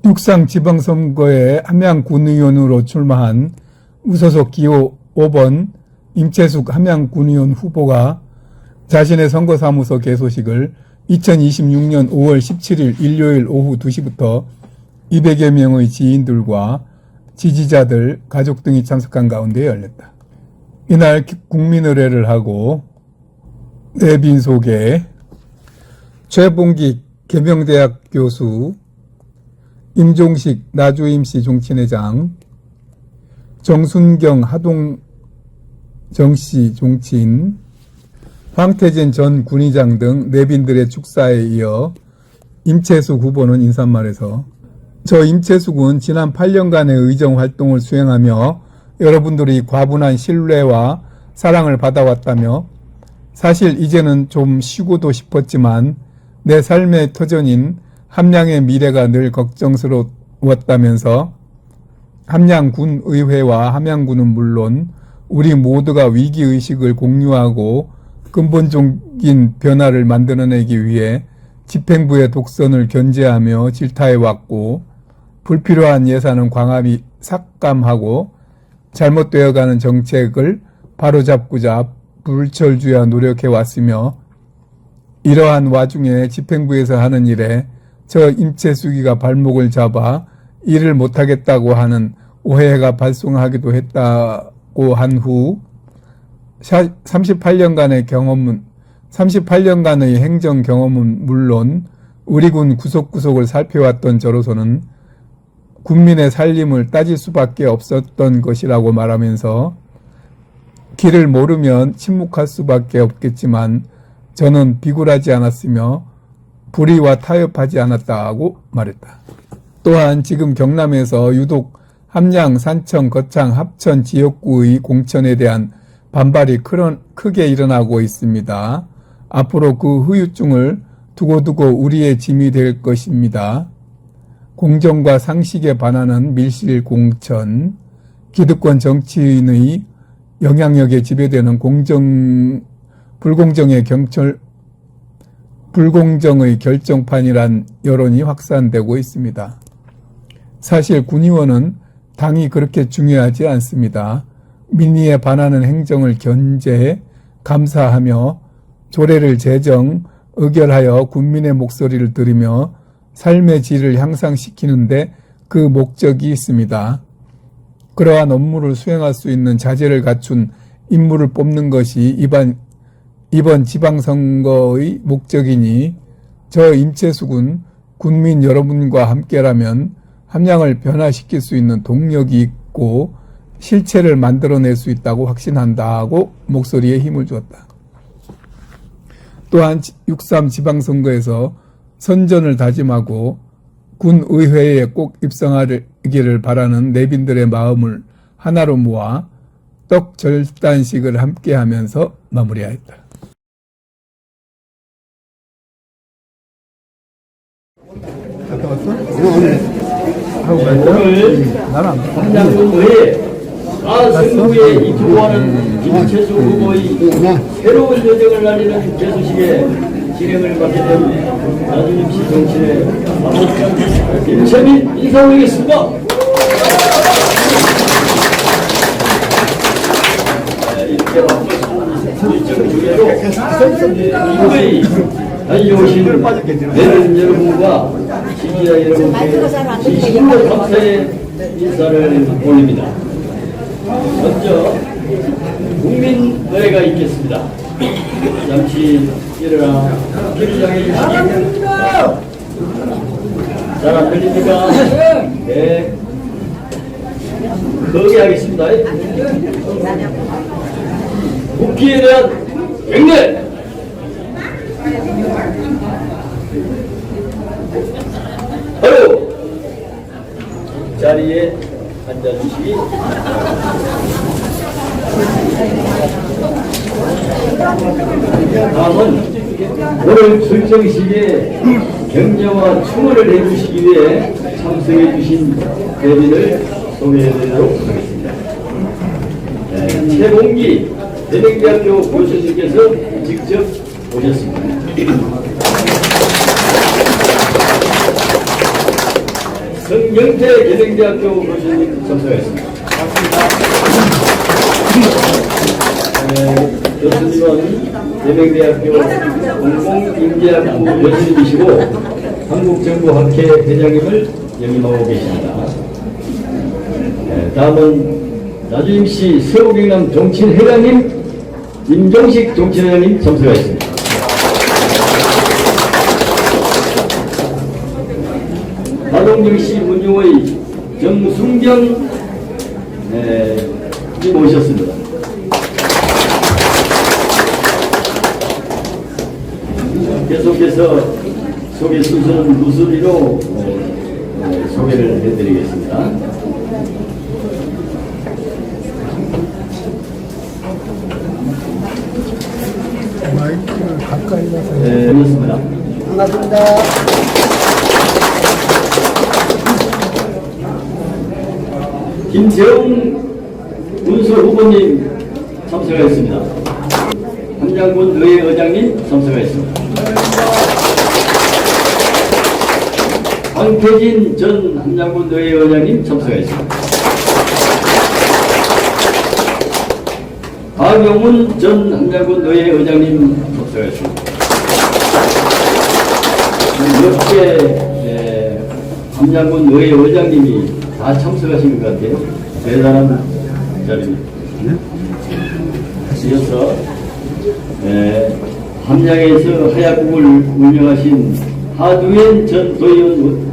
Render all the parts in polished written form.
육상 지방선거에 함양군의원으로 출마한 무소속 기호 5번 임채숙 함양군의원 후보가 자신의 선거사무소 개소식을 2026년 5월 17일 일요일 오후 2시부터 200여 명의 지인들과 지지자들, 가족 등이 참석한 가운데 열렸다. 이날 국민의례를 하고 내빈 소개, 최봉기 계명대학 교수, 임종식 나주임시 종친회장, 정순경 하동정시 종친, 황태진 전 군의장 등 내빈들의 축사에 이어 임채숙 후보는 인사말에서 저 임채숙은 지난 8년간의 의정활동을 수행하며 여러분들이 과분한 신뢰와 사랑을 받아왔다며 사실 이제는 좀 쉬고도 싶었지만 내 삶의 터전인 함양의 미래가 늘 걱정스러웠다면서 함양군의회와 함양군은 물론 우리 모두가 위기의식을 공유하고 근본적인 변화를 만들어내기 위해 집행부의 독선을 견제하며 질타해왔고 불필요한 예산은 광활히 삭감하고 잘못되어가는 정책을 바로잡고자 불철주야 노력해왔으며 이러한 와중에 집행부에서 하는 일에 저 임채숙이가 발목을 잡아 일을 못하겠다고 하는 오해가 발생하기도 했다고 한 후 38년간의 행정 경험은 물론 우리 군 구석구석을 살펴왔던 저로서는 군민의 살림을 따질 수밖에 없었던 것이라고 말하면서 길을 모르면 침묵할 수밖에 없겠지만 저는 비굴하지 않았으며 불의와 타협하지 않았다고 말했다. 또한 지금 경남에서 유독 함양, 산청, 거창, 합천 지역구의 공천에 대한 반발이 크게 일어나고 있습니다. 앞으로 그 후유증을 두고두고 우리의 짐이 될 것입니다. 공정과 상식에 반하는 밀실 공천, 기득권 정치인의 영향력에 지배되는 불공정의 결정판이란 여론이 확산되고 있습니다. 사실 군의원은 당이 그렇게 중요하지 않습니다. 민의에 반하는 행정을 견제, 감사하며 조례를 제정, 의결하여 군민의 목소리를 들으며 삶의 질을 향상시키는데 그 목적이 있습니다. 그러한 업무를 수행할 수 있는 자질을 갖춘 인물을 뽑는 것이 이번 지방선거의 목적이니 저 임채숙은 군민 여러분과 함께라면 함양을 변화시킬 수 있는 동력이 있고 실체를 만들어낼 수 있다고 확신한다고 목소리에 힘을 주었다. 또한 6.3 지방선거에서 선전을 다짐하고 군의회에 꼭 입성하기를 바라는 내빈들의 마음을 하나로 모아 떡 절단식을 함께하면서 마무리하였다. 갔다 왔어? 오늘 함양군의회 승부에 입후보하는 임채숙 후보의 새로운 여정을 알리는 개소식에 진행을 맡게 된 나주임시 정치의 임채민 인사 올리겠습니다. 이렇게 일정 중에도 이후에 달려오신 내는 여러분과 지지자 여러분께 진심으로 감사의 인사를 올립니다. 먼저 국민노래가 있겠습니다. 잠시 일어나 길장해 주시기 잘 안 들립니까? 네. 거기 하겠습니다. 국기에 대한 경례! 바로 자리에 앉아주시기 다음은 오늘 출정식에 격려와 충원을 해주시기 위해 참석해 주신 대비를 소개해드리도록 하겠습니다. 최봉기 대명대학교 교수님께서 직접 오셨습니다. 성경태 계명대학교 교수님 참석하였습니다. 교수님은 계명대학교 공공인재학부 교수님이시고 한국정부학회 회장님을 역임하고 계십니다. 다음은 나주임시 서울경남 정친회장님 임종식 정친회장님 참석하였습니다. 하동경시 문유의 정순경 님 오셨습니다. 계속해서 소개 순서는 무수리로 소개를 해드리겠습니다. 마이크를 가까이 가서 네, 그렇습니다. 반갑습니다. 김재웅 군수 후보님 참석하였습니다. 함양군 의회 의장님 참석하였습니다. 황태진 전 함양군 의회 의장님 참석하였습니다. 박용훈 전 함양군 의회 의장님 참석하였습니다. 몇개 함양군 의회 의장님이 다 참석하신 것 같아요. 대단한 자리입니다. 이어서 함양에서 하약국을 운영하신 하두현 전 도의원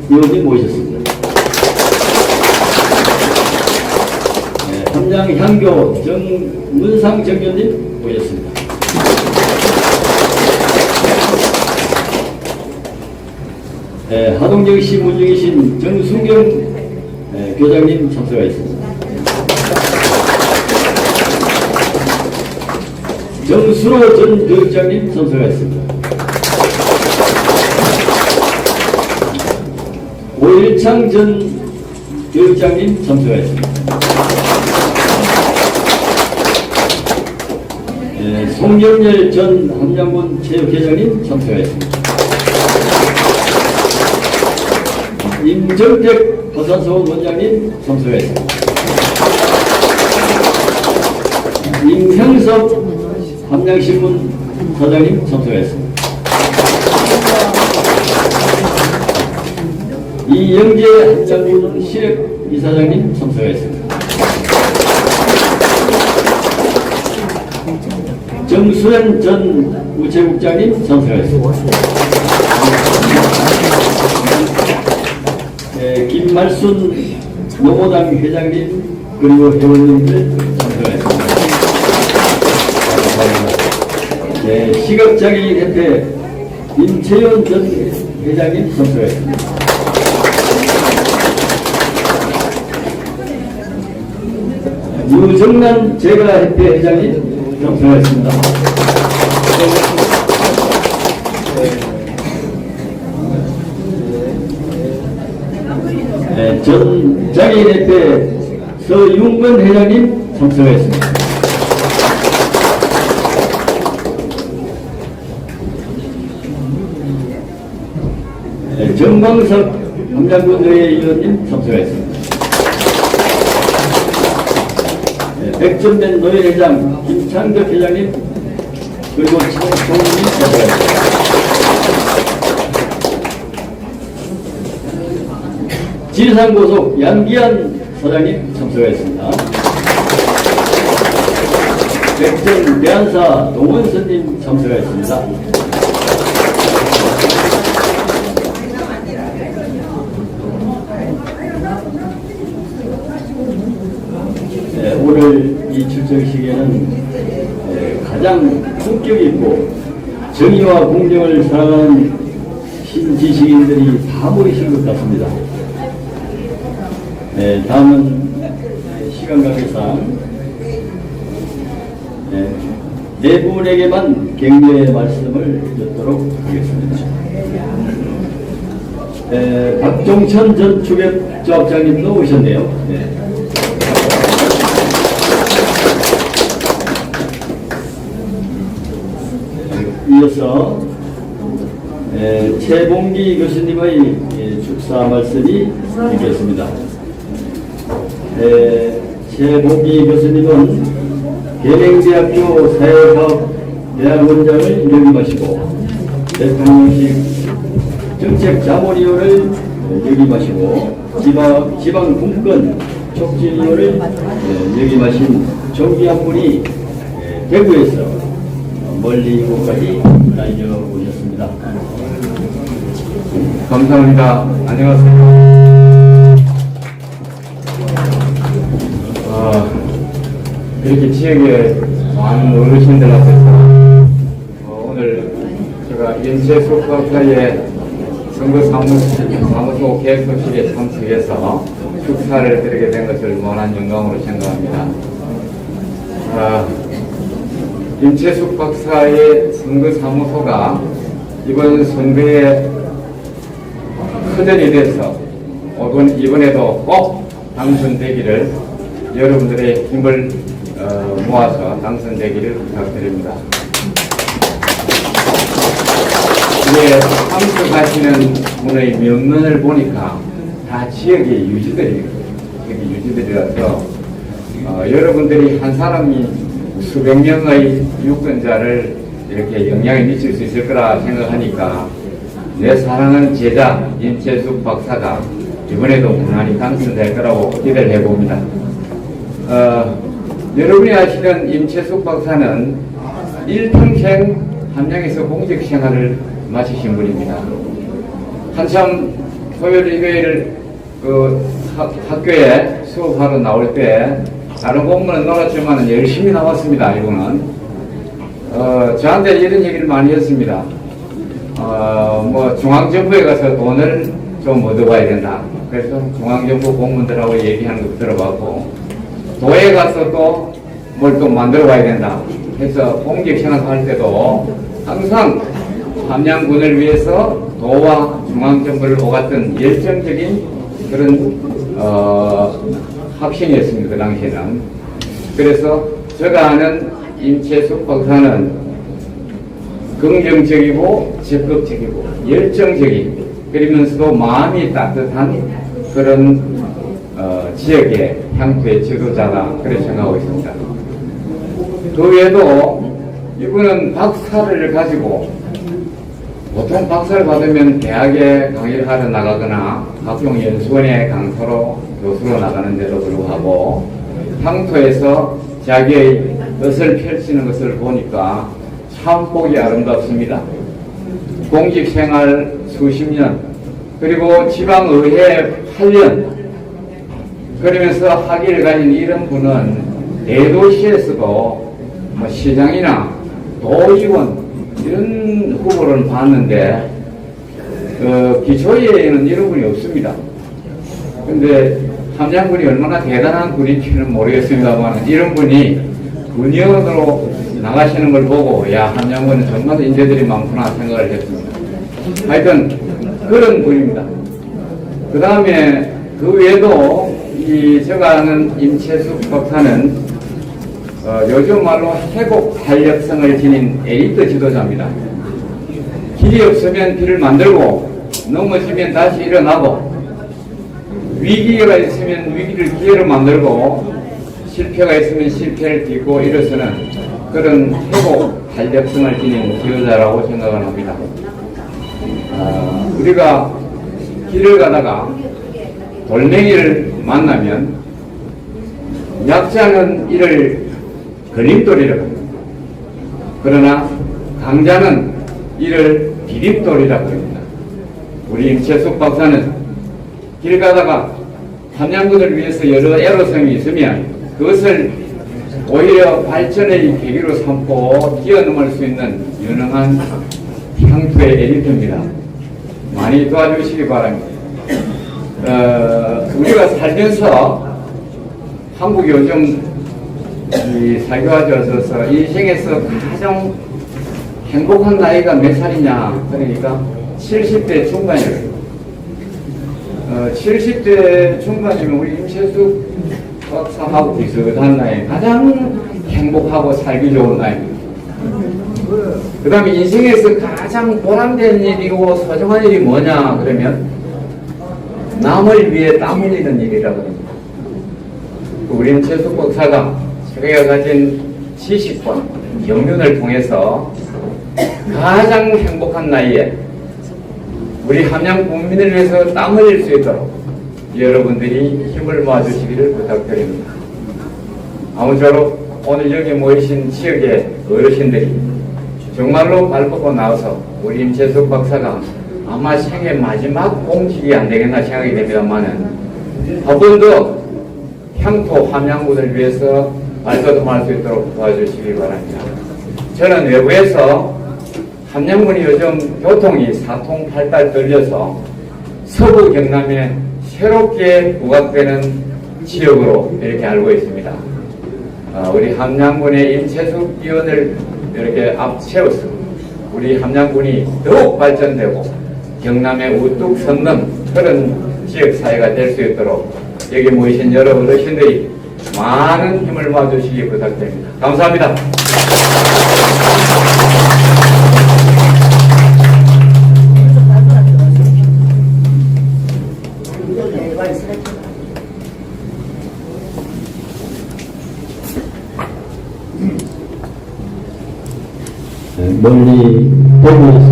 의원님 모셨습니다. 함양 향교 정문상 정교님 모셨습니다. 하동경시 문중이신 정순경 교장님 참석하였습니다. 정순호 전 교육장님 참석하였습니다. 오일창 전 교육장님 참석하였습니다. 송영열 전 함양군 체육회장님 참석하였습니다. 임정택 화산소원 원장님 참석하였습니다. 임형섭 함양신문 사장님 참석하였습니다. 이영재 함양군 시력 이사장님 참석하였습니다. 정수현 전 우체국장님 참석하였습니다. 김말순 노모당 회장님 그리고 회원님들 참석하였습니다. 시각장애인 협회 임채연 전 회장님 참석하였습니다. 유정란 제가협회 회장님 참석하였습니다. 전 장애인협회 서윤건 회장님 참석하였습니다. 정광석 함양군 의회 의원님 참석하였습니다. 백전면 노회회장 김창덕 회장님 그리고 장동님 참석하였습니다. 지리산고속 양기한 사장님 참석하였습니다. 백전 대한사 동원선님 참석하였습니다. 오늘 이 출정식에는 가장 품격 있고 정의와 공정을 사랑하는 신지식인들이 다 모이신 것 같습니다. 다음은 시간 관계상 네 분에게만 격려의 말씀을 듣도록 하겠습니다. 박종천 전 추격조합장님도 오셨네요. 이어서 최봉기 교수님의 축사 말씀이 있겠습니다. 최복기 교수님은 계명대학교 사회과학대학원장을 역임하시고 대통령직 정책자문위원을 역임하시고 지방분권 촉진위원을 역임하신 존귀한 분이 대구에서 멀리 이곳까지 다녀오셨습니다. 감사합니다. 안녕하세요. 이렇게 지역에 많은 어르신들 앞에서 오늘 제가 인체수학과의 선거사무소 개소식에 참석해서 축사를 드리게 된 것을 무한한 영광으로 생각합니다. 임채숙 박사의 선거사무소가 이번 선거에 터전이 돼서 이번에도 꼭 당선되기를 여러분들의 힘을 모아서 당선되기를 부탁드립니다. 이게 참석하시는 분의 면면을 보니까 다 지역의 유지들이라서 여러분들이 한 사람이 수백 명의 유권자를 이렇게 영향을 미칠 수 있을 거라 생각하니까 내 사랑하는 제자 임채숙 박사가 이번에도 무난히 당선될 거라고 기대를 해봅니다. 여러분이 아시는 임채숙 박사는 일평생 함양에서 공직 생활을 마치신 분입니다. 한참 토요일, 일요일 학교에 수업하러 나올 때 다른 공부는 놀았지만 열심히 나왔습니다. 이분은 저한테 이런 얘기를 많이 했습니다. 중앙정부에 가서 돈을 좀 얻어봐야 된다. 그래서 중앙정부 공무원들하고 얘기하는 거 들어봤고, 도에 가서 또 뭘 또 만들어 봐야 된다. 해서 공직 생활할 때도 항상 함양군을 위해서 도와 중앙정부를 오갔던 열정적인 그런 학생이었습니다. 그 당시에는. 그래서 제가 아는 임채숙 박사는 긍정적이고 적극적이고 열정적인, 그러면서도 마음이 따뜻한 그런 지역의 향토의 지도자다, 그렇게 생각하고 있습니다. 그 외에도 이분은 박사를 가지고, 보통 박사를 받으면 대학에 강의를 하러 나가거나 각종 연수원에 강사로 교수로 나가는데도 불구하고 향토에서 자기의 뜻을 펼치는 것을 보니까 참 보기 아름답습니다. 공직생활 수십 년, 그리고 지방의회 8년, 그러면서 학위를 가진 이런 분은 대도시에서도 시장이나 도의원 이런 후보를 봤는데 기초에는 이런 분이 없습니다. 근데 함양군이 얼마나 대단한 군인지는 모르겠습니다만 이런 분이 군의원으로 나가시는 걸 보고 야, 함양군은 정말 인재들이 많구나 생각을 했습니다. 하여튼 그런 분입니다. 그 다음에 그 외에도 제가 아는 임채숙 박사는 요즘 말로 회복 탄력성을 지닌 에리트 지도자입니다. 길이 없으면 길을 만들고, 넘어지면 다시 일어나고, 위기가 있으면 위기를 기회로 만들고, 실패가 있으면 실패를 딛고 일어서는 그런 회복 탄력성을 지닌 지도자라고 생각을 합니다. 우리가 길을 가다가 돌멩이를 만나면 약자는 이를 걸림돌이라고 합니다. 그러나 강자는 이를 디딤돌이라고 합니다. 우리 임채숙 박사는 길 가다가 함양군을 위해서 여러 애로성이 있으면 그것을 오히려 발전의 계기로 삼고 뛰어넘을 수 있는 유능한 향토의 에리트입니다. 많이 도와주시기 바랍니다. 우리가 살면서 한국 요즘 사교화되어서 인생에서 가장 행복한 나이가 몇 살이냐, 그러니까 70대 중반이에요. 70대 중반이면 우리 임채숙 박사하고 비슷한 나이, 가장 행복하고 살기 좋은 나이입니다. 그 다음에 인생에서 가장 보람된 일이고 소중한 일이 뭐냐 그러면 남을 위해 땀 흘리는 일이라고 합니다. 우리는 최숙 박사가 자기가 가진 지식과 경륜을 통해서 가장 행복한 나이에 우리 함양 국민을 위해서 땀 흘릴 수 있도록 여러분들이 힘을 모아주시기를 부탁드립니다. 아무쪼록 오늘 여기 모이신 지역의 어르신들이 정말로 발벗고 나와서 우리 임채숙 박사가 아마 생애 마지막 공직이 안 되겠나 생각이 됩니다만은 한 번 더 향토 함양군을 위해서 발돋움할 수 있도록 도와주시기 바랍니다. 저는 외부에서 함양군이 요즘 교통이 사통팔달 떨려서 서부 경남에 새롭게 부각되는 지역으로 이렇게 알고 있습니다. 우리 함양군의 임채숙 의원을 이렇게 앞세워서 우리 함양군이 더욱 발전되고 경남에 우뚝 섰는 그런 지역사회가 될 수 있도록 여기 모이신 여러 어르신들이 많은 힘을 모아주시기 부탁드립니다. 감사합니다. 멀리 대구에서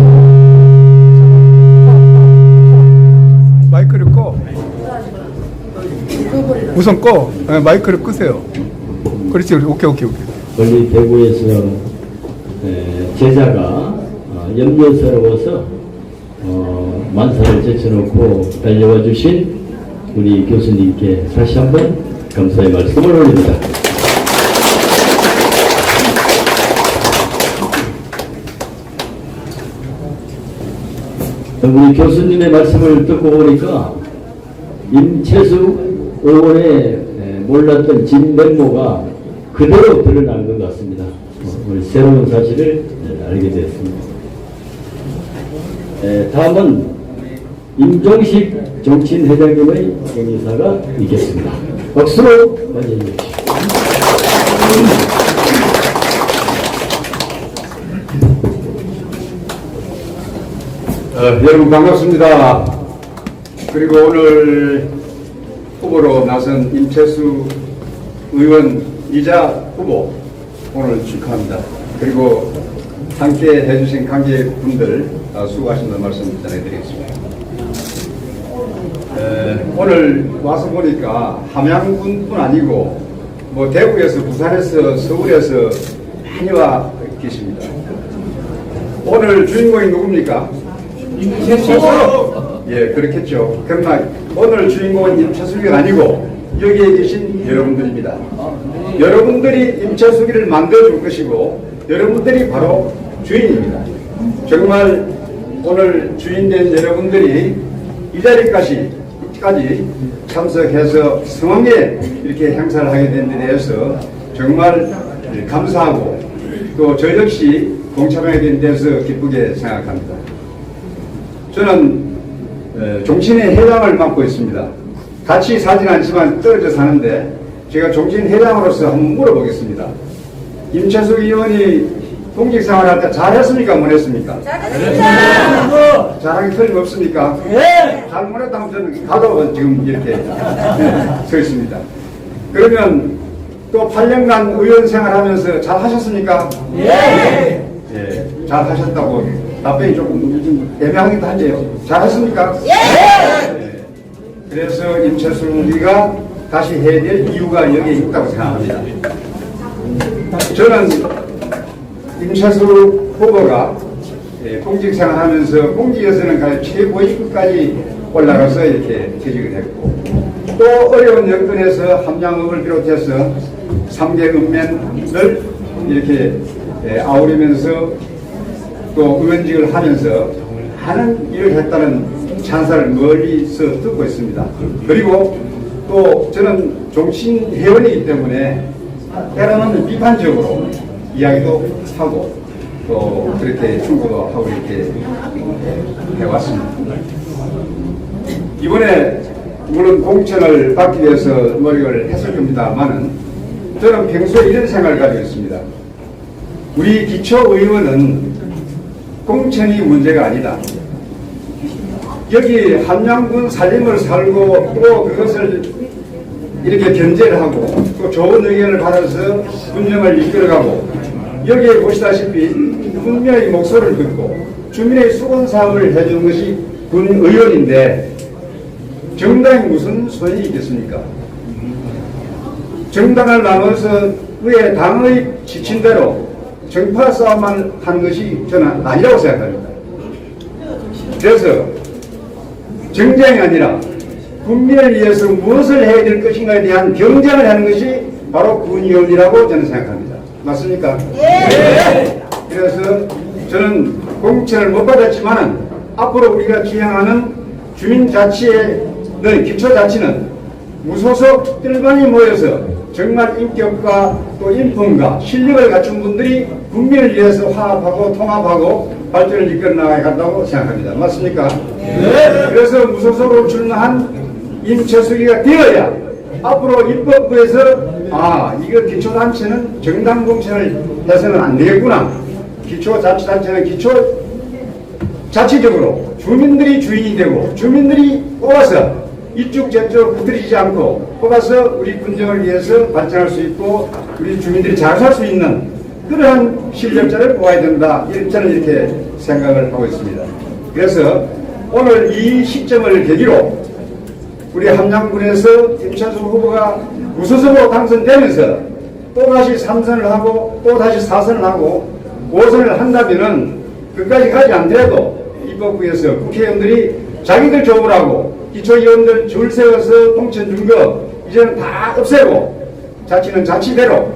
마이크를 꺼. 우선 꺼. 네, 마이크를 끄세요. 그렇지. 오케이. 멀리 대구에서 제자가 염려스러워서 만사를 제쳐놓고 달려와 주신 우리 교수님께 다시 한번 감사의 말씀을 올립니다. 우리 교수님의 말씀을 듣고 보니까 임채숙 의원의 몰랐던 진면모가 그대로 드러난 것 같습니다. 오늘 새로운 사실을 알게 되었습니다. 다음은 임종식 정치인회장님의 행사가 있겠습니다. 박수로 맞이해 주십시오. 여러분 반갑습니다. 그리고 오늘 후보로 나선 임채숙 의원이자 후보 오늘 축하합니다. 그리고 함께 해주신 관계분들 수고하신다는 말씀 전해드리겠습니다. 오늘 와서 보니까 함양군뿐 아니고 뭐 대구에서, 부산에서, 서울에서 많이 와 계십니다. 오늘 주인공이 누굽니까? 임채숙! 예, 그렇겠죠. 그러나 오늘 주인공은 임채숙이 아니고 여기에 계신 여러분들입니다. 여러분들이 임채숙이를 만들어줄 것이고 여러분들이 바로 주인입니다. 정말 오늘 주인된 여러분들이 이 자리까지 참석해서 성황리에 이렇게 행사를 하게 된 데 대해서 정말 감사하고 또 저 역시 동참하게 된 데서 기쁘게 생각합니다. 저는 종친회 회장을 맡고 있습니다. 같이 사진 않지만 떨어져 사는데 제가 종친회 회장으로서 한번 물어보겠습니다. 임채숙 의원이 공직생활할 때 잘했습니까? 못했습니까? 잘했습니다. 잘하기 틀림없습니까? 네. 잘 못했다면 저는 가도 지금 이렇게 서 있습니다. 그러면 또 8년간 의원 생활하면서 잘하셨습니까? 네. 예, 잘하셨다고 답변이 조금 애매하기도 한데요. 잘했습니까? 네. 그래서 임채숙이가 다시 해야 될 이유가 여기에 있다고 생각합니다. 저는 임채숙 후보가 공직생활하면서 공직에서는 가장 최고위급까지 올라가서 이렇게 퇴직을 했고 또 어려운 여건에서 함양읍을 비롯해서 3개 읍면을 이렇게 아우르면서 또 의원직을 하면서 많은 일을 했다는 찬사를 멀리서 듣고 있습니다. 그리고 또 저는 정치인 회원이기 때문에 때로는 비판적으로 이야기도 하고 또 그렇게 충고도 하고 이렇게 해왔습니다. 이번에 물론 공천을 받기 위해서 노력을 했을 겁니다만은 저는 평소에 이런 생각을 가지고 있습니다. 우리 기초의원은 공천이 문제가 아니다. 여기 함양군 살림을 살고 또 그것을 이렇게 견제를 하고 또 좋은 의견을 받아서 군정을 이끌어가고 여기에 보시다시피 국민의 목소리를 듣고 주민의 수건 사업을 해주는 것이 군의원인데 정당이 무슨 소용이 있겠습니까? 정당을 나눠서 왜 당의 지침대로 정파 싸움만 하는 것이 저는 아니라고 생각합니다. 그래서 정쟁이 아니라 국민을 위해서 무엇을 해야 될 것인가에 대한 경쟁을 하는 것이 바로 군의원이라고 저는 생각합니다. 맞습니까? 네. 그래서 저는 공천을 못 받았지만 앞으로 우리가 지향하는 주민자치의 기초자치는 무소속들만이 모여서 정말 인격과 또 인품과 실력을 갖춘 분들이 국민을 위해서 화합하고 통합하고 발전을 이끌어 나가야 한다고 생각합니다. 맞습니까? 네. 그래서 무소속으로 출마한 임철수기가 되어야 앞으로 입법부에서 이거 기초단체는 정당 공천을 해서는 안 되겠구나. 기초자치단체는 기초자치적으로 주민들이 주인이 되고 주민들이 뽑아서 이쪽 저쪽 붙들이지 않고 뽑아서 우리 군정을 위해서 발전할 수 있고 우리 주민들이 잘 살 수 있는 그러한 실력자를 뽑아야 된다. 저는 이렇게 생각을 하고 있습니다. 그래서 오늘 이 시점을 계기로 우리 함양군에서 임찬수 후보가 무소속으로 당선되면서 또다시 3선을 하고 또다시 4선을 하고 5선을 한다면은 끝까지 가지 않더라도 입법부에서 국회의원들이 자기들 조업을 하고 기초위원들 줄 세워서 공천 준 거 이제는 다 없애고 자치는 자치대로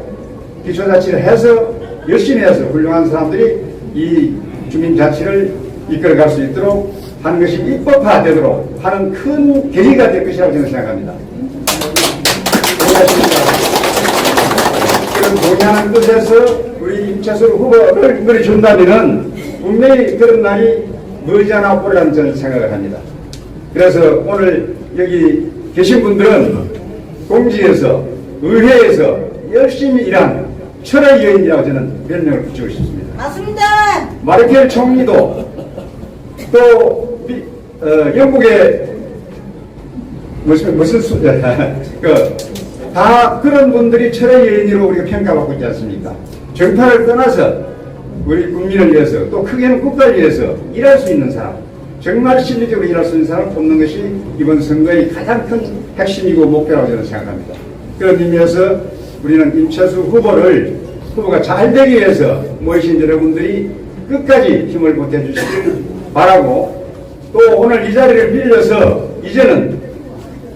기초자치를 해서 열심히 해서 훌륭한 사람들이 이 주민자치를 이끌어갈 수 있도록 하는 것이 입법화되도록 하는 큰 계기가 될 것이라고 저는 생각합니다. 그런 동의하는 뜻에서 우리 임철수 후보를 준다면은 분명히 그런 날이 머지않아 오리라는 저는 생각을 합니다. 그래서 오늘 여기 계신 분들은 공지에서 의회에서 열심히 일한 철의 여인이라고 저는 별명을 붙이고 싶습니다. 맞습니다. 마르켈 총리도 또 영국의 다 그런 분들이 철의 여인으로 우리가 평가받고 있지 않습니까? 정파를 떠나서 우리 국민을 위해서 또 크게는 국가를 위해서 일할 수 있는 사람, 정말 실리적으로 일할 수 있는 사람을 뽑는 것이 이번 선거의 가장 큰 핵심이고 목표라고 저는 생각합니다. 그런 의미에서 우리는 임철수 후보가 잘 되기 위해서 모이신 여러분들이 끝까지 힘을 보태주시길 바라고 또 오늘 이 자리를 빌려서 이제는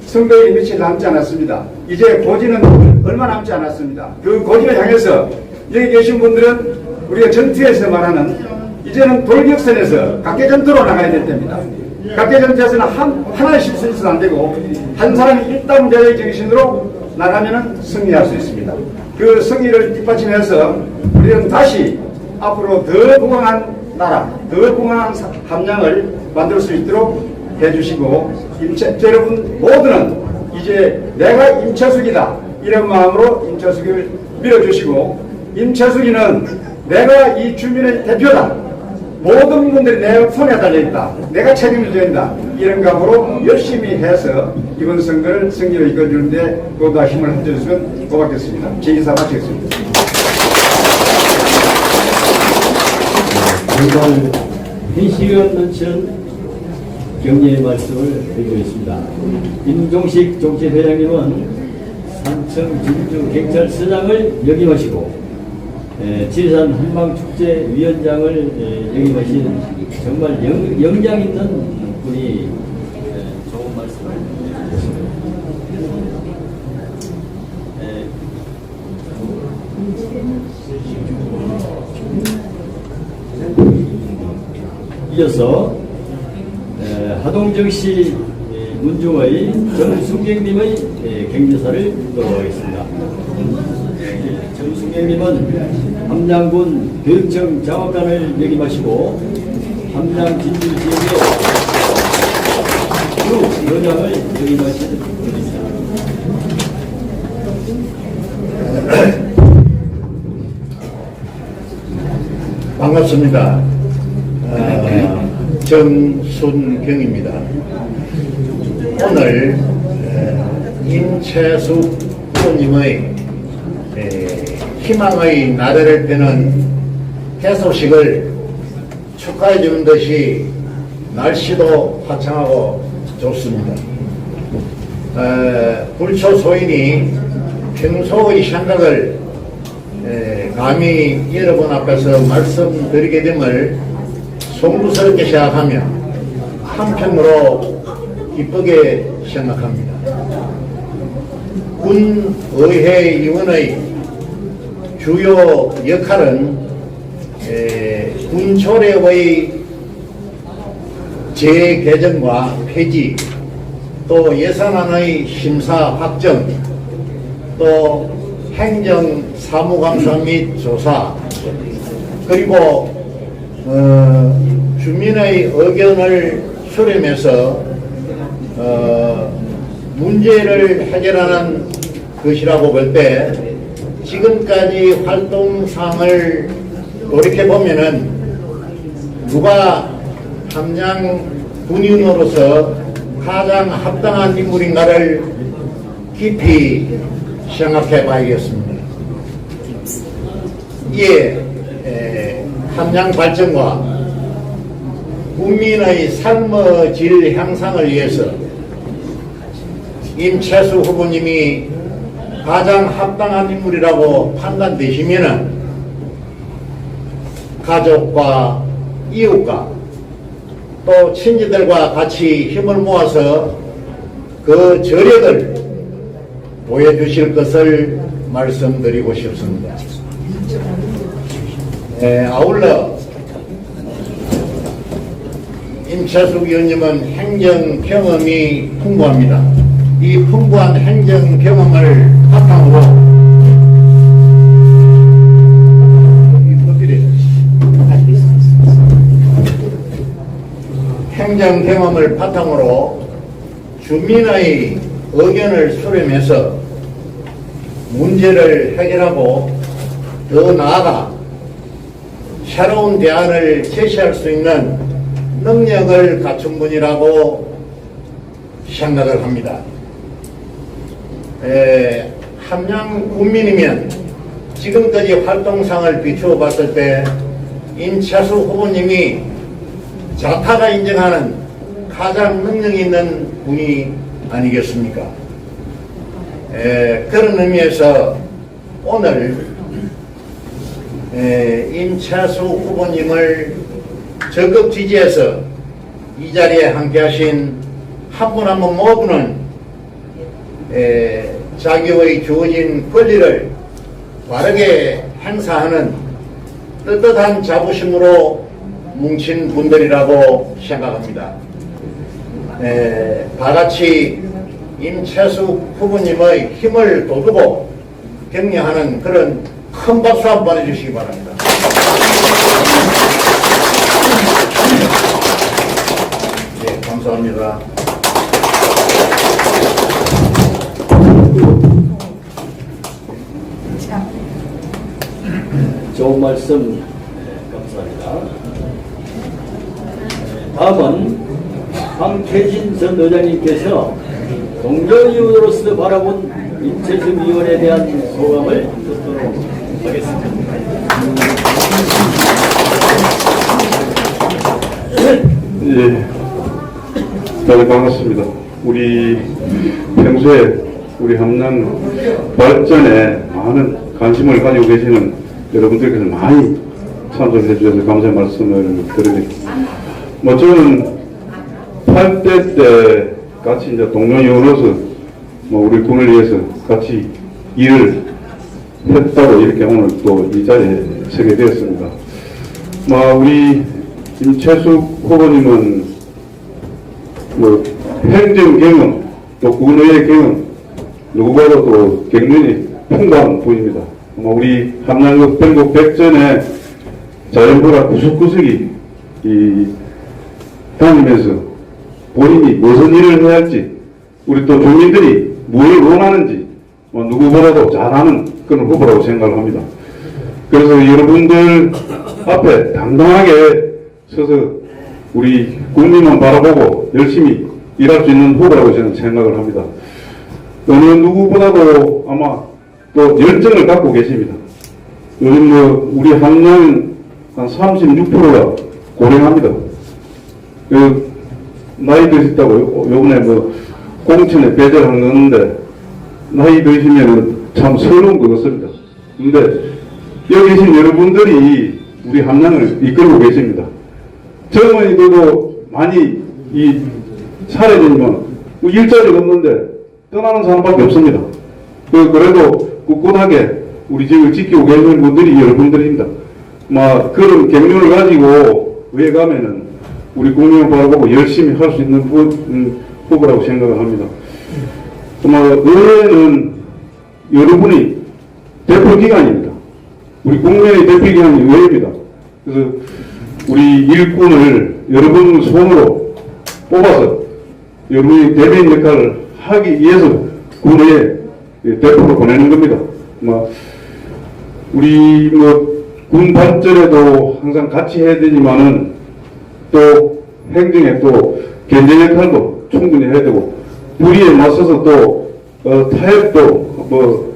선거일이 며칠 남지 않았습니다. 이제 고지는 얼마 남지 않았습니다. 그 고지를 향해서 여기 계신 분들은 우리가 전투에서 말하는 이제는 돌격선에서 각계전투로 나가야 될 때입니다. 각계전투에서는 하나의 실수 있어도 안 되고 한 사람이 일당자의 정신으로 나가면 승리할 수 있습니다. 그 승리를 뒷받침해서 우리는 다시 앞으로 더 건강한 나라, 더 건강한 함양을 만들 수 있도록 해주시고 여러분 모두는 이제 내가 임철수기다 이런 마음으로 임철수기를 밀어주시고 임철수기는 내가 이 주민의 대표다. 모든 분들이 내 손에 달려있다. 내가 책임을 져야 된다. 이런 각오로 열심히 해서 이번 선거를 승리로 이끌어주는데 보다 힘을 합쳐주시면 고맙겠습니다. 제 인사 마치겠습니다. 정말 현실감 넘치는 격려의 말씀을 드리겠습니다. 임종식 정치회장님은 산청 진주경찰서장을 역임하시고 지리산 한방축제위원장을 역임하신 정말 영장 있는 분이 좋은 말씀을 드렸습니다. 이어서 하동정시 문중의 정순경님의 경제사를 듣도록 하겠습니다. 정순경님은 함양군 교육청 장학관을 역임하시고 함양 진주 지역의 주 의장을 역임하신 분입니다. 반갑습니다. 정순경입니다. 오늘 임채숙 후보님의 희망의 나래를 펴는 개소식을 축하해 주는 듯이 날씨도 화창하고 좋습니다. 불초소인이 평소의 생각을 감히 여러분 앞에서 말씀드리게 됨을 송구스럽게 생각하며 한편으로 기쁘게 생각합니다. 군의회의원의 주요 역할은 군조례의 재개정과 폐지, 또 예산안의 심사 확정, 또 행정 사무감사 및 조사, 그리고 주민의 의견을 수렴해서 문제를 해결하는 것이라고 볼 때, 지금까지 활동상을 돌이켜보면은 누가 함양 군인으로서 가장 합당한 인물인가를 깊이 생각해 봐야겠습니다. 이에 함양 발전과 국민의 삶의 질 향상을 위해서 임채수 후보님이 가장 합당한 인물이라고 판단되시면은 가족과 이웃과 또 친지들과 같이 힘을 모아서 그 저력을 보여주실 것을 말씀드리고 싶습니다. 아울러 임채숙 의원님은 행정 경험이 풍부합니다. 이 풍부한 행정 경험을 바탕으로 행정 경험을 바탕으로 주민의 의견을 수렴해서 문제를 해결하고 더 나아가 새로운 대안을 제시할 수 있는 능력을 갖춘 분이라고 생각을 합니다. 함양 군민이면 지금까지 활동상을 비추어 봤을 때 임채수 후보님이 자타가 인정하는 가장 능력 있는 분이 아니겠습니까? 그런 의미에서 오늘 임채수 후보님을 적극 지지해서 이 자리에 함께 하신 한 분 한 분 모두는 자기의 주어진 권리를 바르게 행사하는 떳떳한 자부심으로 뭉친 분들이라고 생각합니다. 다같이 임채숙 후보님의 힘을 돋우고 격려하는 그런 큰 박수 한번 보내주시기 바랍니다. 네, 감사합니다. 좋은 말씀 감사합니다. 다음은 황태진 전 의장님께서 동료의원으로서 바라본 임채숙 의원에 대한 소감을 듣도록 하겠습니다. 예, 다들 반갑습니다. 우리 평소에 우리 함양 발전에 많은 관심을 가지고 계시는 여러분들께서 많이 참석해 주셔서 감사의 말씀을 드리겠습니다. 저는 8대 때 같이 이제 동료의원으로서 우리 군을 위해서 같이 일을 했다고 이렇게 오늘 또 이 자리에 서게 되었습니다. 우리 임채숙 후보님은 행정 경험, 또 군의회 경험, 누구보다도 또 경륜이 풍부한 분입니다. 우리 함양역 변곡 백전에 자연보라 구석구석이 다니면서 본인이 무슨 일을 해야 할지, 우리 또 주민들이 무엇을 원하는지 누구보다도 잘 아는 그런 후보라고 생각을 합니다. 그래서 여러분들 앞에 당당하게 서서 우리 국민만 바라보고 열심히 일할 수 있는 후보라고 저는 생각을 합니다. 어느 누구보다도 아마 또 열정을 갖고 계십니다. 요즘 뭐 우리 함량 한 36%가 고령합니다. 나이 드셨다고 요번에 뭐 공천에 배제를 넣었는데 나이 드시면은 참 서러운 것 같습니다. 근데 여기 계신 여러분들이 우리 함량을 이끌고 계십니다. 젊은이들도 많이 이 사례지만 일자리가 없는데 떠나는 사람밖에 없습니다. 그래도 꿋꿋하게 우리 지역을 지키고 계시는 분들이 여러분들입니다. 그런 경륜을 가지고 위에 가면은 우리 국민을 바라보고 열심히 할 수 있는 후보라고 생각을 합니다. 의회는 여러분이 대표기관입니다. 우리 국민의 대표기관이 의회입니다. 그래서 우리 일꾼을 여러분 손으로 뽑아서 여러분이 대변인 역할을 하기 위해서 군에 대표로 보내는 겁니다. 우리 군 발전에도 항상 같이 해야 되지만은 또 행정에 또 견제 역할도 충분히 해야 되고 불의에 맞서서 또 타협도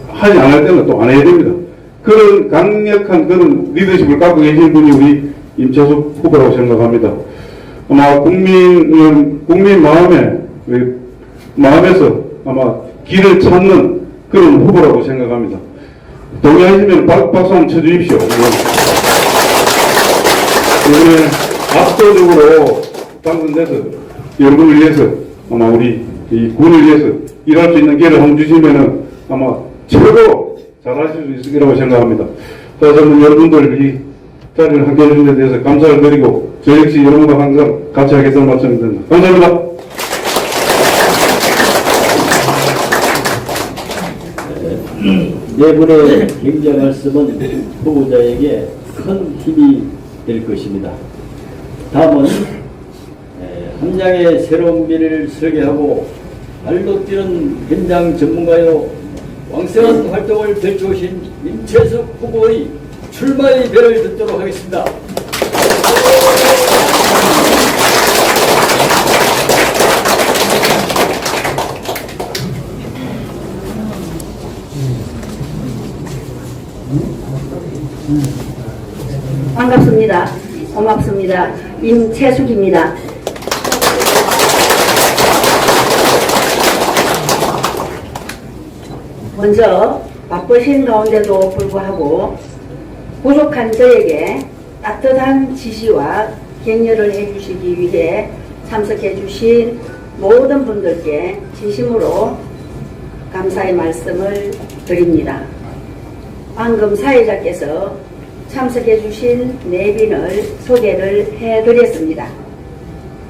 하지 않을 때는 또 안 해야 됩니다. 그런 강력한 그런 리더십을 갖고 계신 분이 우리 임채숙 후보라고 생각합니다. 아마 국민 마음에서 아마 길을 찾는 그런 후보라고 생각합니다. 동의하시면 박수 한번 쳐주십시오. 이번에 압도적으로 당선돼서 여러분을 위해서 아마 우리 이 군을 위해서 일할 수 있는 기회를 한번 주시면은 아마 최고 잘하실 수 있을 거라고 생각합니다. 다시 한번 여러분들 이 자리를 함께 해주신 데 대해서 감사를 드리고 저 역시 여러분과 항상 같이 하겠다는 말씀을 드립니다. 감사합니다. 네 분의 경제 말씀은 후보자에게 큰 힘이 될 것입니다. 다음은 함량의 새로운 미래를 설계하고 발로 뛰는 현장 전문가요 왕성한 활동을 펼쳐오신 임채숙 후보의 출마의 배를 듣도록 하겠습니다. 반갑습니다. 고맙습니다. 임채숙입니다. 먼저 바쁘신 가운데도 불구하고 부족한 저에게 따뜻한 지시와 격려를 해주시기 위해 참석해 주신 모든 분들께 진심으로 감사의 말씀을 드립니다. 방금 사회자께서 참석해 주신 내빈을 소개를 해드렸습니다.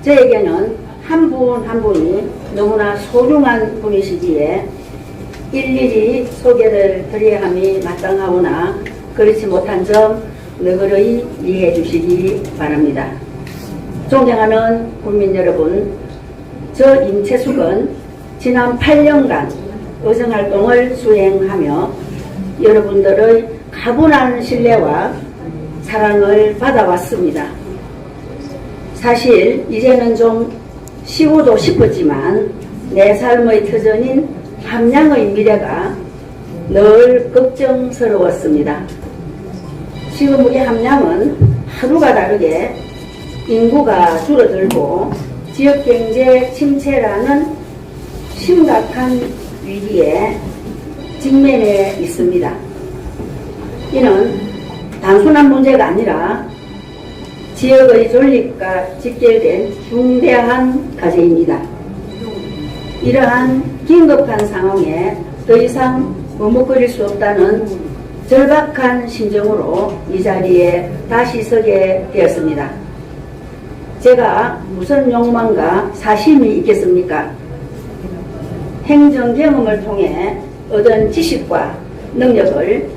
저에게는 한 분 한 분이 너무나 소중한 분이시기에 일일이 소개를 드려야 함이 마땅하오나 그렇지 못한 점 너그러이 이해해 주시기 바랍니다. 존경하는 국민 여러분, 저 임채숙은 지난 8년간 의정활동을 수행하며 여러분들의 가분한 신뢰와 사랑을 받아왔습니다. 사실 이제는 좀 쉬고도 싶었지만 내 삶의 터전인 함량의 미래가 늘 걱정스러웠습니다. 지금 우리 함량은 하루가 다르게 인구가 줄어들고 지역경제 침체라는 심각한 위기에 직면해 있습니다. 이는 단순한 문제가 아니라 지역의 존립과 직결된 중대한 과제입니다. 이러한 긴급한 상황에 더 이상 머뭇거릴 수 없다는 절박한 심정으로 이 자리에 다시 서게 되었습니다. 제가 무슨 욕망과 사심이 있겠습니까? 행정 경험을 통해 얻은 지식과 능력을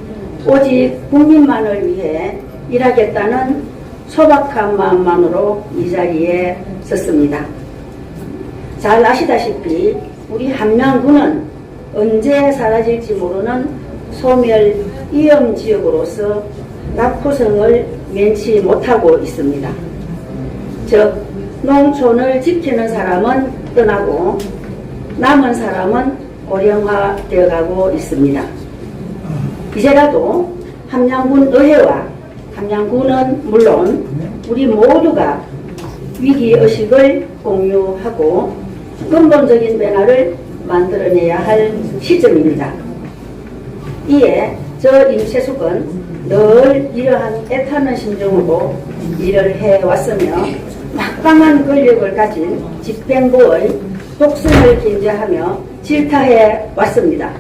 오직 국민만을 위해 일하겠다는 소박한 마음만으로 이 자리에 섰습니다. 잘 아시다시피 우리 함량군은 언제 사라질지 모르는 소멸 위험 지역으로서 낙후성을 면치 못하고 있습니다. 즉 농촌을 지키는 사람은 떠나고 남은 사람은 고령화되어 가고 있습니다. 이제라도 함양군 의회와 함양군은 물론 우리 모두가 위기의식을 공유하고 근본적인 변화를 만들어내야 할 시점입니다. 이에 저 임채숙은 늘 이러한 애타는 심정으로 일을 해왔으며 막강한 권력을 가진 집행부의 독선을 견제하며 질타해 왔습니다.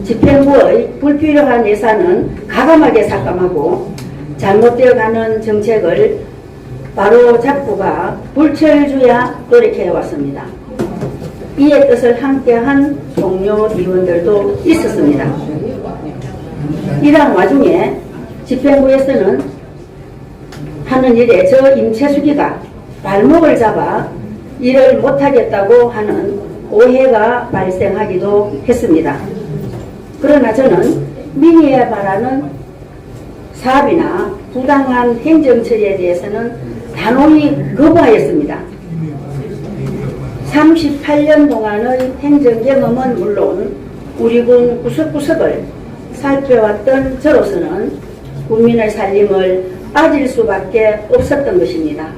집행부의 불필요한 예산은 가감하게 삭감하고 잘못되어가는 정책을 바로 잡고가 불철주야 노력해 왔습니다. 이에 뜻을 함께한 동료 위원들도 있었습니다. 이러한 와중에 집행부에서는 하는 일에 저 임채숙이가 발목을 잡아 일을 못하겠다고 하는 오해가 발생하기도 했습니다. 그러나 저는 민의에 바라는 사업이나 부당한 행정처리에 대해서는 단호히 거부하였습니다. 38년 동안의 행정 경험은 물론 우리 군 구석구석을 살펴왔던 저로서는 국민의 살림을 빠질 수밖에 없었던 것입니다.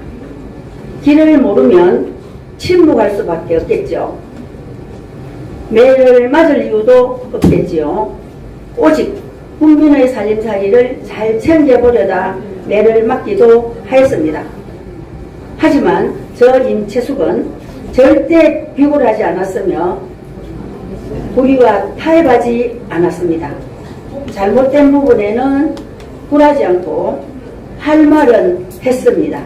길을 모르면 침묵할 수밖에 없겠죠. 매를 맞을 이유도 없겠지요. 오직 국민의 살림살이를 잘 챙겨보려다 매를 맞기도 하였습니다. 하지만 저 임채숙은 절대 비굴하지 않았으며 불의와 타협하지 않았습니다. 잘못된 부분에는 굴하지 않고 할 말은 했습니다.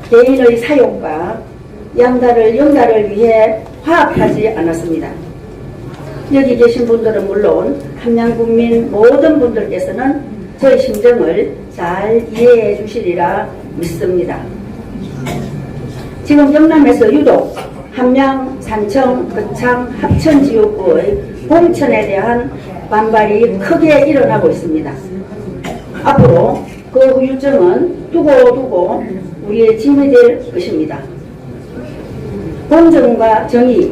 개인의 사욕과 양다를 영달을 위해 화합하지 않았습니다. 여기 계신 분들은 물론 함양군민 모든 분들께서는 저의 심정을 잘 이해해 주시리라 믿습니다. 지금 영남에서 유독 함양, 산청, 거창, 합천 지역구의 공천에 대한 반발이 크게 일어나고 있습니다. 앞으로 그 후유증은 두고두고 우리의 짐이 될 것입니다. 공정과 정의,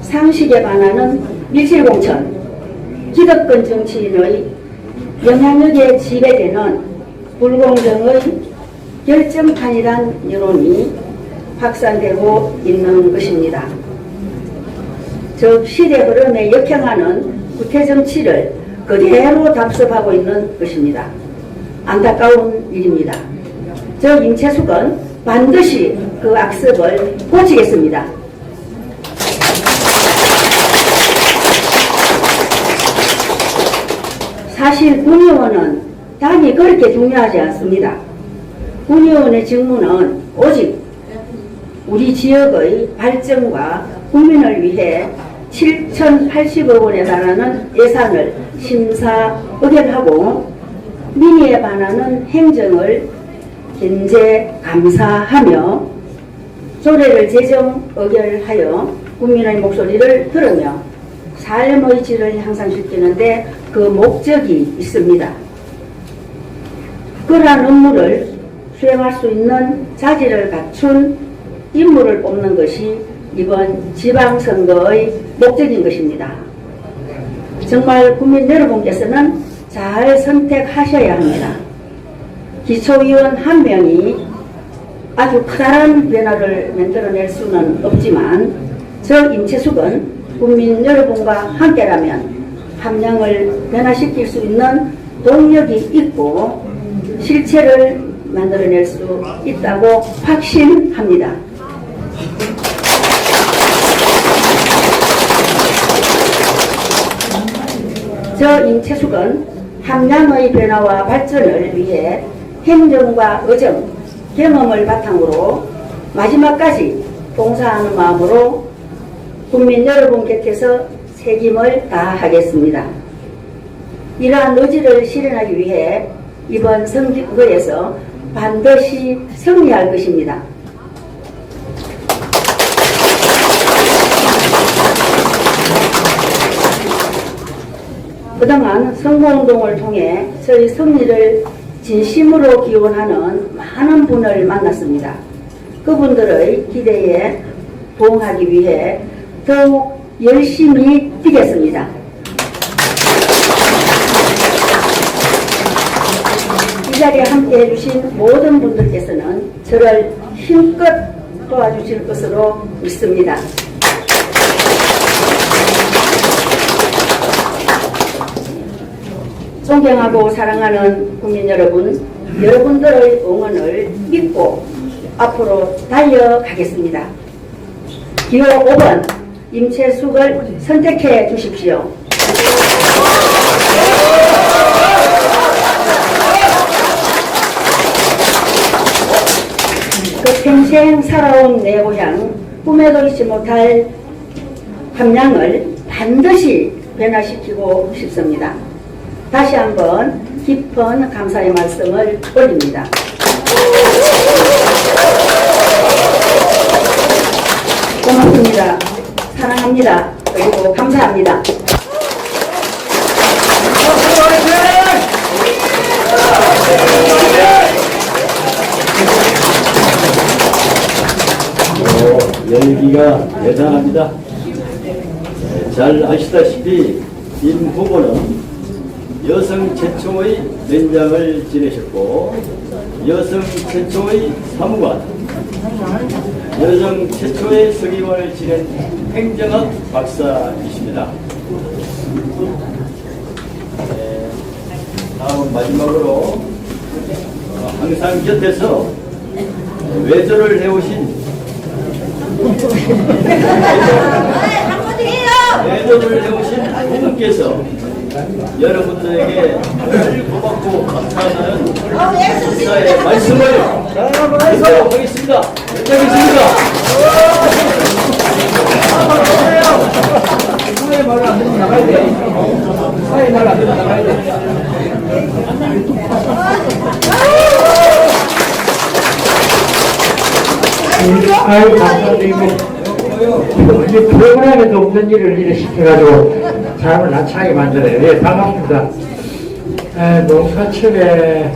상식에 반하는 밀실공천, 기득권 정치인의 영향력에 지배되는 불공정의 결정판이란 여론이 확산되고 있는 것입니다. 즉 시대 흐름에 역행하는 구태정치를 그대로 답습하고 있는 것입니다. 안타까운 일입니다. 저 임채숙은 반드시 그 악습을 고치겠습니다. 사실 군의원은 당이 그렇게 중요하지 않습니다. 군의원의 직무는 오직 우리 지역의 발전과 국민을 위해 7,080억 원에 달하는 예산을 심사 의결하고 민의에 반하는 행정을 견제 감사하며 조례를 제정 의결하여 국민의 목소리를 들으며 삶의 질을 향상시키는데 그 목적이 있습니다. 그러한 업무를 수행할 수 있는 자질을 갖춘 인물을 뽑는 것이 이번 지방선거의 목적인 것입니다. 정말 국민 여러분께서는 잘 선택하셔야 합니다. 기초위원 한 명이 아주 커다란 변화를 만들어낼 수는 없지만 저 임채숙은 국민 여러분과 함께라면 함양을 변화시킬 수 있는 동력이 있고 실체를 만들어낼 수 있다고 확신합니다. 저 임채숙은 함양의 변화와 발전을 위해 행정과 의정, 경험을 바탕으로 마지막까지 봉사하는 마음으로 국민 여러분 곁에서 책임을 다하겠습니다. 이러한 의지를 실현하기 위해 이번 선거에서 반드시 승리할 것입니다. 그동안 선거운동을 통해 저희 승리를 진심으로 기원하는 많은 분을 만났습니다. 그분들의 기대에 부응하기 위해 더욱 열심히 뛰겠습니다. 이 자리에 함께 해주신 모든 분들께서는 저를 힘껏 도와주실 것으로 믿습니다. 존경하고 사랑하는 국민 여러분, 여러분들의 응원을 믿고 앞으로 달려가겠습니다. 기호 5번 임채숙을 선택해 주십시오. 그 평생 살아온 내 고향, 꿈에도 잊지 못할 함양을 반드시 변화시키고 싶습니다. 다시 한번 깊은 감사의 말씀을 올립니다. 고맙습니다. 사랑합니다. 그리고 감사합니다. 열기가 대단합니다. 잘 아시다시피 임 후보는 여성 최초의連장을 지내셨고 여성 최초의 사무관, 여성 최초의 서기관을 지낸 행정학 박사이십니다. 다음 마지막으로 항상 곁에서 외조를 해오신 외조를 해오신 부모께서 여러분들에게 늘 고맙고 감사하는 감사의 말씀을 드리도록 하겠습니다. 괜찮겠습니까? 사회 말을 안 듣면 나가야 돼. 사회 말을 안 듣면 나가야 돼. 아유, 감사드리고. 우리 프로그램에도 없는 일을 이렇게 시켜가지고 사람을 난처하게 만드네요. 예, 반갑습니다. 농사철에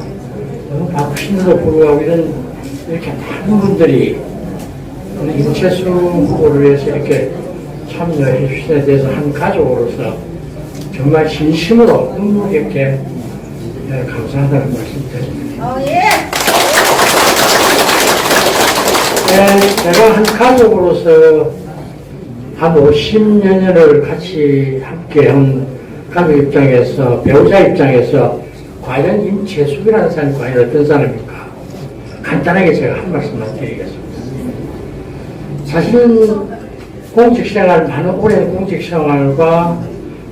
너무 바쁘신데도 불구하고 이렇게 많은 분들이 임채수 후보를 위해서 이렇게 참여해 주시는 데 대해서 한 가족으로서 정말 진심으로 눈물 있게 감사하다는 말씀 드립니다. 제가 한 가족으로서 한 50여 년을 같이 함께한 가족 입장에서, 배우자 입장에서 과연 임채숙이라는 사람이 과연 어떤 사람입니까? 간단하게 제가 한 말씀만 드리겠습니다. 사실은 공직생활, 많은 오랜 공직생활과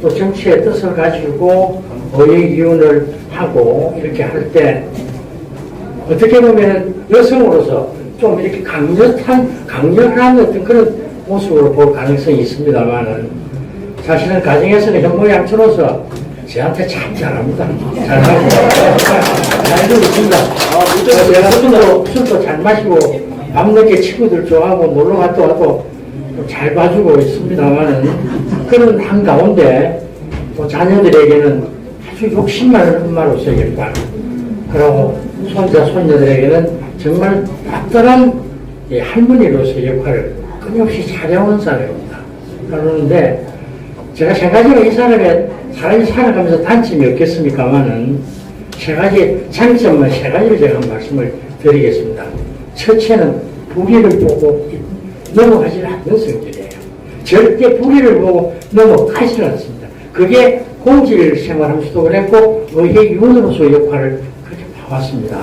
또 정치의 뜻을 가지고 의회의원을 하고 이렇게 할 때 어떻게 보면 여성으로서 좀 이렇게 강력한 어떤 그런 모습으로 볼 가능성이 있습니다만은 사실은 가정에서는 현모양처로서 저한테 참 잘합니다. 잘하고 잘 주고 있습니다. 제가 술도 잘 마시고 밤늦게 친구들 좋아하고 놀러 갔다 와도 잘 봐주고 있습니다만은 그런 한가운데 또 자녀들에게는 아주 욕심 많은 엄마로서의 역할, 그리고 손자 손녀들에게는 정말 따뜻한 할머니로서의 역할을 끊임없이 잘해오는 사람입니다. 그러는데 제가 생각하기로 이 사람이 살아가면서 단점이 없겠습니까만은 세 가지 장점은 세 가지를 제가 말씀을 드리겠습니다. 첫째는 불의를 보고 넘어가지 않는 성질이에요. 절대 불의를 보고 넘어가지는 않습니다. 그게 공직 생활하면서도 그랬고 의회의원으로서의 역할을 그렇게 봐왔습니다.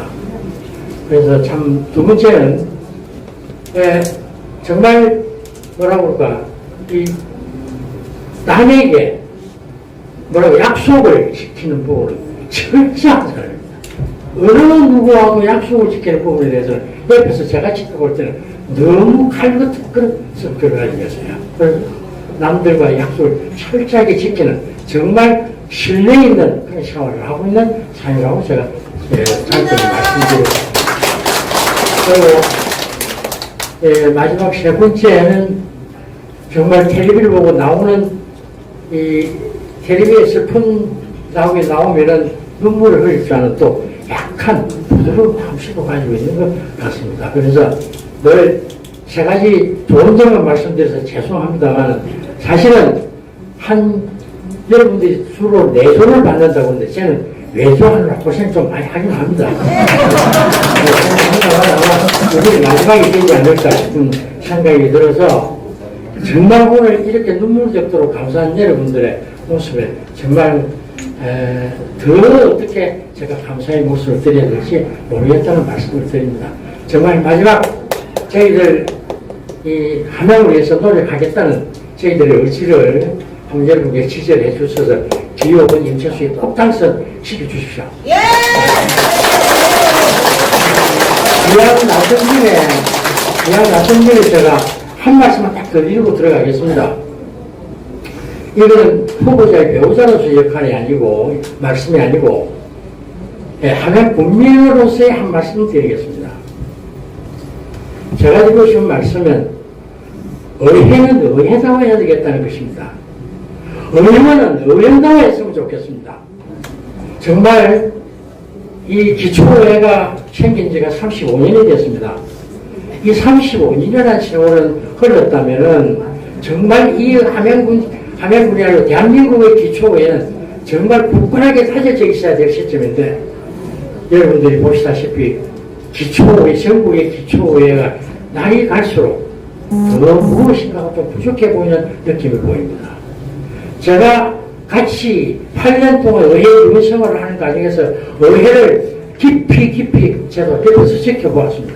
그래서 참 두 번째는 정말 뭐라고 할까, 이 남에게 뭐라고 약속을 지키는 부분은 철저한 사람입니다. 어느 누구하고 약속을 지키는 부분에 대해서는 옆에서 제가 지켜볼 때는 너무 칼같은 그런 성격을 가지고 있어요. 그래서 남들과 약속을 철저하게 지키는 정말 신뢰 있는 그런 생활을 하고 있는 사람이라고 제가 장점을 말씀드립니다. 그리고 마지막 세 번째는 정말 텔레비를 보고 나오는 이 텔레비에 슬픈 나오면은 눈물을 흘릴 줄 아는 또 약한 부드러운 방식을 가지고 있는 것 같습니다. 그래서 늘 세 가지 좋은 점을 말씀드려서 죄송합니다만 사실은 여러분들이 주로 내조를 받는다고 하는데 저는 외조하느라 고생 좀 많이 하긴 합니다. 우리 마지막이 되지 않을까 싶은 생각이 들어서 정말 오늘 이렇게 눈물겹도록 감사한 여러분들의 모습에 정말 더 어떻게 제가 감사의 모습을 드려야 될지 모르겠다는 말씀을 드립니다. 정말 마지막 저희들 이 함양을 위해서 노력하겠다는 저희들의 의지를 여러분께 지적해 주셔서 기업은 임철수에 꼭 당선시켜 주십시오. 이왕 나선 김에 제가 한 말씀만 딱 드리고 들어가겠습니다. 이거는 후보자의 배우자로서의 역할이 아니고 말씀이 아니고 함양 국민으로서의 한 말씀 드리겠습니다. 제가 드리고 싶은 말씀은 의회는 의회다워야 되겠다는 것입니다. 의원은 의원다워했으면 좋겠습니다. 정말 이 기초의회가 생긴 지가 35년이 됐습니다. 이 35년이라는 세월은 흘렀다면은 정말 이 함양군이 아니라 대한민국의 기초의회는 정말 굳건하게 다져져 있어야 될 시점인데 여러분들이 보시다시피 기초의회, 전국의 기초의회가 날이 갈수록 더 무엇인가가 좀 부족해 보이는 느낌이 보입니다. 제가 같이 8년 동안 의회 의원 생활을 하는 과정에서 의회를 깊이 제가 옆에서 지켜보았습니다.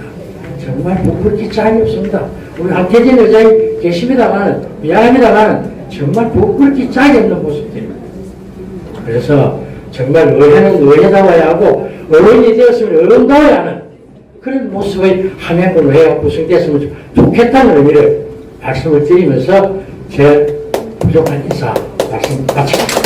정말 부끄럽기 짝이 없습니다. 우리 한태진 의장이 계십니다만 미안합니다만 정말 부끄럽기 짝이 없는 모습들입니다. 그래서 정말 의회는 의회다워야 하고 의원이 되었으면 의원다워야 하는 그런 모습의 함양군 의회가 구성됐으면 좋겠다는 의미를 말씀을 드리면서 제 부족한 인사 말씀 마칩니다.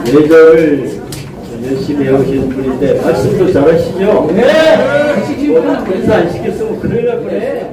예절을 열심히 해오신 분인데 말씀도 잘하시죠? 네. 인사 안 시켰으면 큰일 날 뻔했어요.